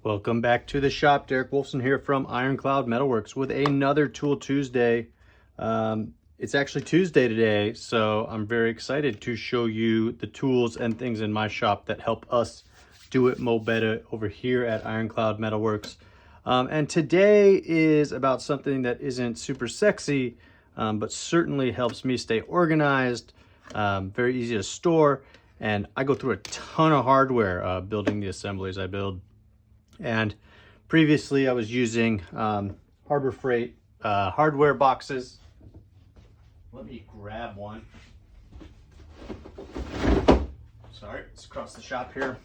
Welcome back to the shop. Derek Wolfson here from Ironclad Metalworks with another Tool Tuesday. It's actually Tuesday today, so I'm very excited to show you the tools and things in my shop that help us do it mo better over here at Ironclad Metalworks. And today is about something that isn't super sexy, but certainly helps me stay organized, very easy to store, and I go through a ton of hardware building the assemblies I build. And previously I was using Harbor Freight hardware boxes. Let me grab one. Sorry, it's across the shop here.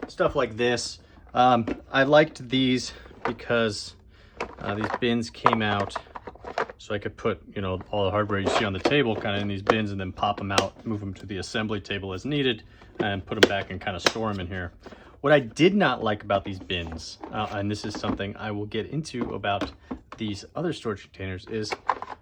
Stuff like this. I liked these because these bins came out so I could put, you know, all the hardware you see on the table kind of in these bins and then pop them out, move them to the assembly table as needed, and put them back and kind of store them in here. What I did not like about these bins, and this is something I will get into about these other storage containers, is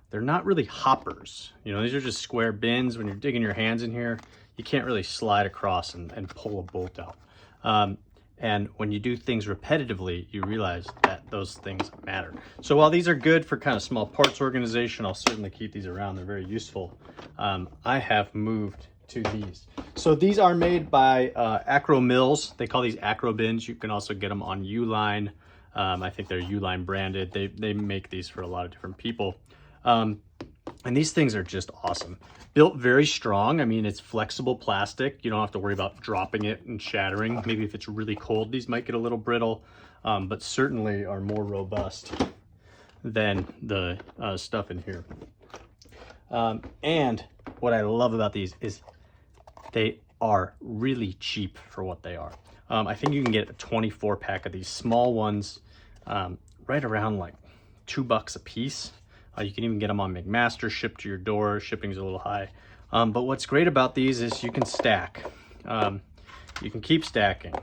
they're not really hoppers. You know, these are just square bins. When you're digging your hands in here, you can't really slide across and pull a bolt out. And when you do things repetitively, you realize that those things matter. So while these are good for kind of small parts organization, I'll certainly keep these around. They're very useful. I have moved to these. So these are made by Akro-Mils. They call these Akrobins. You can also get them on Uline. I think they're Uline branded. They make these for a lot of different people. And these things are just awesome. Built very strong. I mean, it's flexible plastic. You don't have to worry about dropping it and shattering. Maybe if it's really cold, these might get a little brittle, but certainly are more robust than the stuff in here. And what I love about these is they are really cheap for what they are. I think you can get a 24 pack of these small ones right around like $2 a piece. You can even get them on McMaster, shipped to your door. Shipping's a little high. But what's great about these is you can stack. You can keep stacking.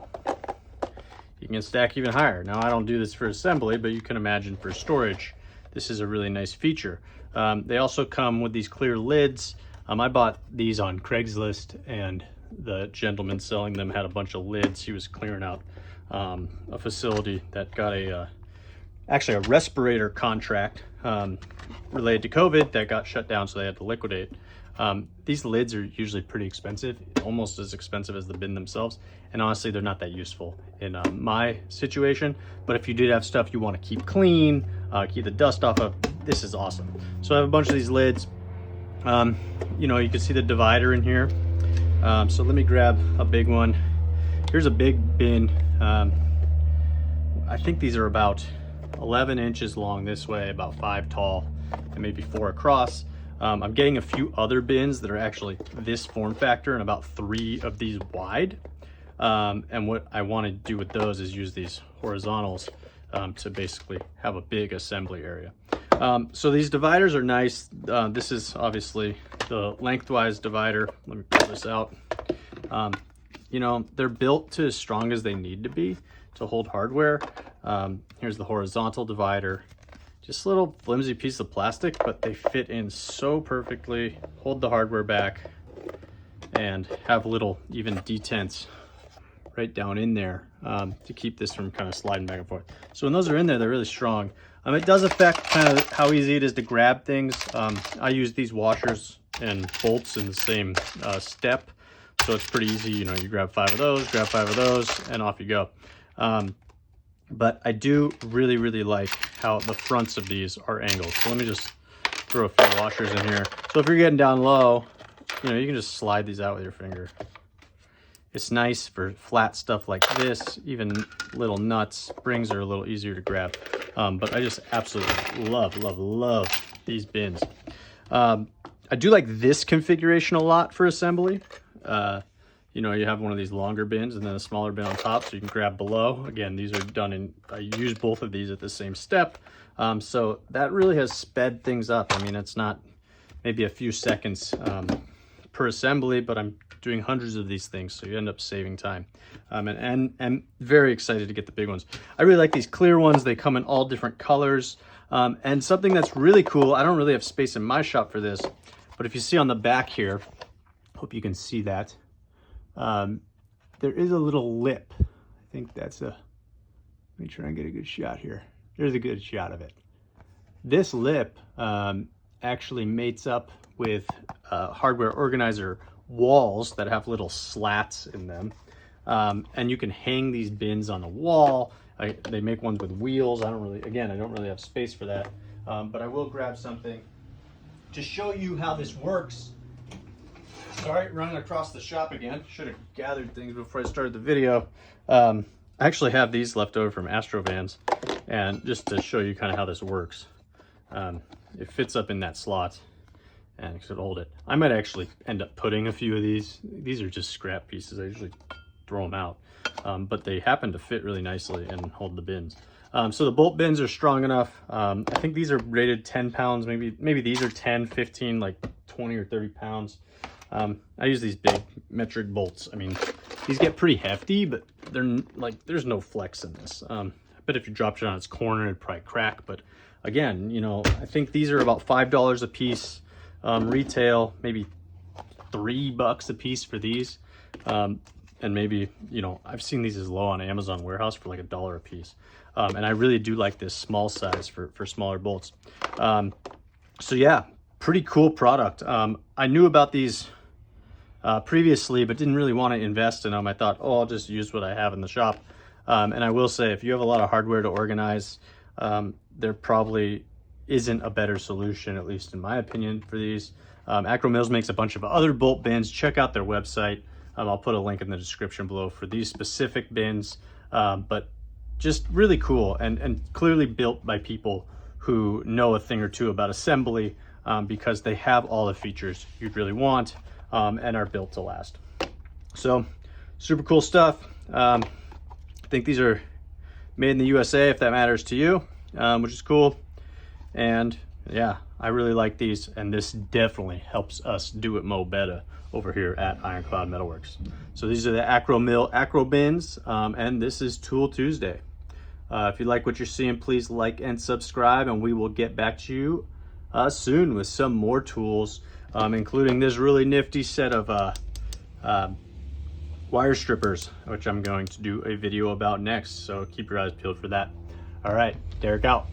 You can stack even higher. Now, I don't do this for assembly, but you can imagine for storage, this is a really nice feature. They also come with these clear lids. I bought these on Craigslist, and the gentleman selling them had a bunch of lids. He was clearing out a facility that got actually a respirator contract related to COVID that got shut down, so they had to liquidate. These lids are usually pretty expensive, almost as expensive as the bin themselves, and honestly they're not that useful in my situation. But if you did have stuff you want to keep clean, keep the dust off of, this is awesome. So I have a bunch of these lids. You know, you can see the divider in here. So let me grab a big one. Here's a big bin. I think these are about 11 inches long this way, about 5 tall, and maybe 4 across. I'm getting a few other bins that are actually this form factor and about 3 of these wide. And what I want to do with those is use these horizontals to basically have a big assembly area. So these dividers are nice. This is obviously the lengthwise divider. Let me pull this out. You know, they're built to as strong as they need to be to hold hardware. Here's the horizontal divider. Just a little flimsy piece of plastic, but they fit in so perfectly, hold the hardware back, and have little even detents right down in there to keep this from kind of sliding back and forth. So when those are in there, they're really strong. It does affect kind of how easy it is to grab things. I use these washers and bolts in the same step, so it's pretty easy. You know, you grab 5 of those, and off you go. But I do really like how the fronts of these are angled. So let me just throw a few washers in here. So if you're getting down low, you know, you can just slide these out with your finger. It's nice for flat stuff like this. Even little nuts, springs are a little easier to grab. But I just absolutely love these bins. I do like this configuration a lot for assembly. You know, you have one of these longer bins and then a smaller bin on top, so you can grab below. Again, these are done in, I use both of these at the same step. So that really has sped things up. I mean, it's not maybe a few seconds per assembly, but I'm doing hundreds of these things, so you end up saving time. And very excited to get the big ones. I really like these clear ones. They come in all different colors. And something that's really cool, I don't really have space in my shop for this, but if you see on the back here, hope you can see that. There is a little lip. I think that's a Let me try and get a good shot here. There's a good shot of it. This lip actually mates up with hardware organizer walls that have little slats in them. And you can hang these bins on the wall. They make ones with wheels. I don't really have space for that. But I will grab something to show you how this works. Sorry, running across the shop again. Should have gathered things before I started the video. I actually have these left over from Acrobins, and just to show you kind of how this works. It fits up in that slot and it should hold it. I might actually end up putting a few of these. These are just scrap pieces. I usually throw them out, but they happen to fit really nicely and hold the bins. So the bolt bins are strong enough. I think these are rated 10 pounds. Maybe these are 10, 15, like 20 or 30 pounds. I use these big metric bolts. I mean, these get pretty hefty, but they're like, there's no flex in this. But if you dropped it on its corner, it'd probably crack. But again, you know, I think these are about $5 a piece. Retail, maybe $3 a piece for these. And maybe, you know, I've seen these as low on Amazon Warehouse for like $1 a piece. And I really do like this small size for smaller bolts. So yeah, pretty cool product. I knew about these previously, but didn't really want to invest in them. I thought, oh, I'll just use what I have in the shop. And I will say, if you have a lot of hardware to organize, there probably isn't a better solution, at least in my opinion, for these. Akro-Mils makes a bunch of other bolt bins. Check out their website. I'll put a link in the description below for these specific bins, but just really cool and clearly built by people who know a thing or two about assembly, because they have all the features you'd really want, and are built to last. So super cool stuff. I think these are made in the USA, if that matters to you, which is cool. And yeah, I really like these, and this definitely helps us do it mo better over here at Ironclad Metalworks. So these are the Akro-Mils Akrobins, and this is Tool Tuesday. If you like what you're seeing, please like and subscribe, and we will get back to you soon with some more tools, including this really nifty set of wire strippers, which I'm going to do a video about next. So keep your eyes peeled for that. All right, Derek out.